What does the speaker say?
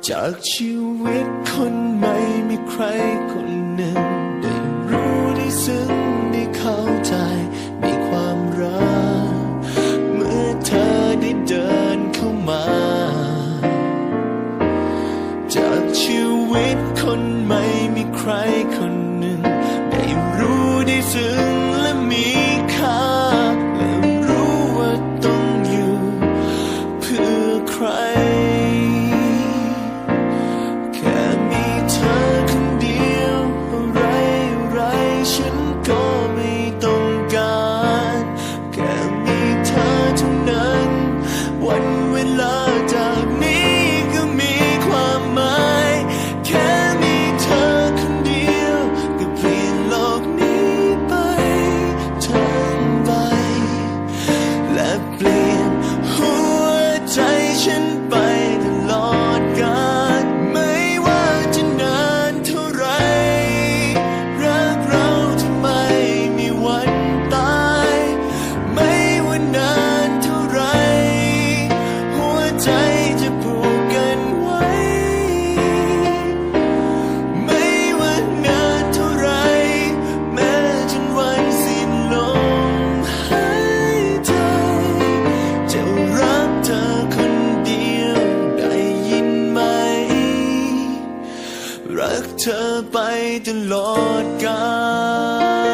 จากชีวิตคนใหม่มีใครคนหนึ่งได้รู้ได้ซึ้งได้เข้าใจมีความรักเมื่อเธอได้เดินเข้ามาจากชีวิตคนใหม่มีใครคนหนึ่งได้รู้ได้ซึ้งและมีค่าและรู้ว่าต้องอยู่เพื่อใครแค่มีเธอคนเดียวอะไรฉันก็ไม่ต้องการแค่มีเธอเท่านั้นวันเวลาจากนี้ก็มีความหมายแค่มีเธอคนเดียวก็เปลี่ยนโลกนี้ไปทั้งใบและเปลี่ยนหัวใจฉันไปตลอดกาลไม่ว่าจะนานเท่าไรรักเราจะไม่มีวันตายไม่ว่านานเท่าไรหัวใจจะผูกกันไว้ไม่ว่านานเท่าไรแม้จนวันสิ้นลมหายใจจะรักเธอคนเดียวได้ยินไหมรักเธอไปตลอดกาล